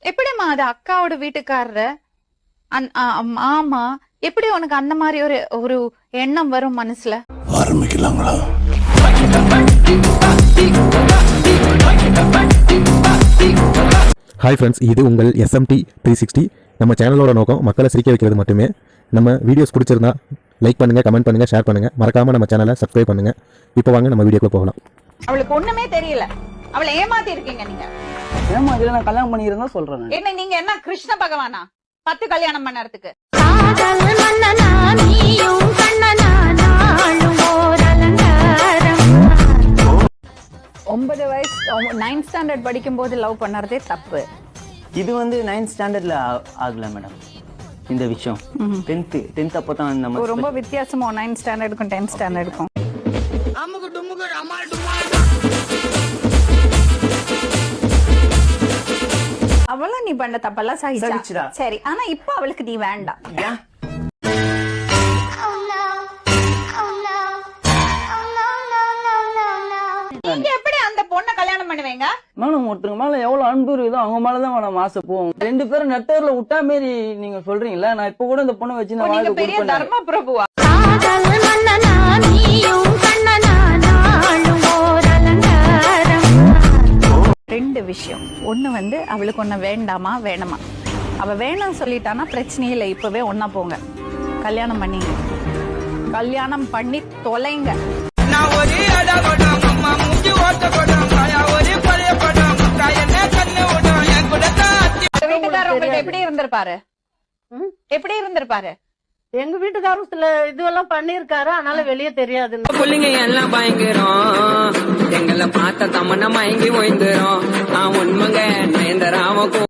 எப்படிமா அது அக்காவோட வீட்டுக்காரரு ஆமா, எப்படி உனக்கு அந்த மாதிரி ஒரு எண்ணம் வரும் மனசுல? ஆரம்பிக்கலாங்களா? ஹாய் ஃப்ரெண்ட்ஸ், இது உங்கள் SMT 360. நம்ம சேனலோட நோக்கம் மக்களை சிரிக்க வைக்கிறது மட்டுமே. நம்ம வீடியோஸ் பிடிச்சிருந்தா லைக் பண்ணுங்க, கமெண்ட் பண்ணுங்க, ஷேர் பண்ணுங்க. மறக்காம நம்ம சேனலை சப்ஸ்கிரைப் பண்ணுங்க. இப்போ வாங்க நம்ம வீடியோக்குள்ள போகலாம். அவளுக்கு ஒண்ணுமே தெரியல, அவளை ஏமாத்தி இருக்கீங்க நீங்க. ஏமாத்தில நான் கல்யாணம் பண்ணிக்கிறதா சொல்றேன். என்ன நீங்க என்ன கிருஷ்ண பகவானா 10 கல்யாணம் பண்ணறதுக்கு? 9 வயசு 9th ஸ்டாண்டர்ட் படிக்கும் போது லவ் பண்ணறதே தப்பு. இது 9th ஸ்டாண்டர்ட்ல ஆகல மேடம். இந்த விஷயம் 10th அப்பதான் நம்ம ரொம்ப வித்தியாசமா 9th ஸ்டாண்டர்டுக்கும் 10th ஸ்டாண்டர்டுக்கும். அவள நீ பண்ண தப்பெல்லாம் சகிச்சா சரி, ஆனா இப்ப அவளுக்கு நீ வேண்டாம். நீங்க எப்படி அந்த பொண்ணை கல்யாணம் பண்ணுவீங்க? மேடம் ஒருத்தங்க மேல எவ்வளவு அன்பு இருக்குதோ அவங்க மேலதான் மேடம் ஆசை போகும். 2 பேரும் நெட்டர்ல விட்டா மாரி நீங்க சொல்றீங்களா? நான் இப்ப கூட இந்த பொண்ணை வச்சு நான் நீங்க பெரிய தர்ம பிரபுவா? ரெண்டு விஷயம். ஒண்ணு அவளுக்கு ஒண்ணு வேண்டாமா வேணாமா. அவ வேணாம் சொல்லிட்டானா பிரச்சனையே இல்லை, இப்பவே ஒன்னா போங்க, கல்யாணம் பண்ணீங்க, கல்யாணம் பண்ணி தொலைங்க. எப்படி இருந்திருப்பாரு? எப்படி இருந்திருப்பாரு? எங்க வீட்டுக்காரும் சில இதுவெல்லாம் பண்ணிருக்காரு, அதனால வெளியே தெரியாது. புள்ளிங்க எல்லாம் பயங்கரம், எங்களை பார்த்த தம்மன மயங்கி ஓய்ந்துரும். உண்மைங்க நயந்தராம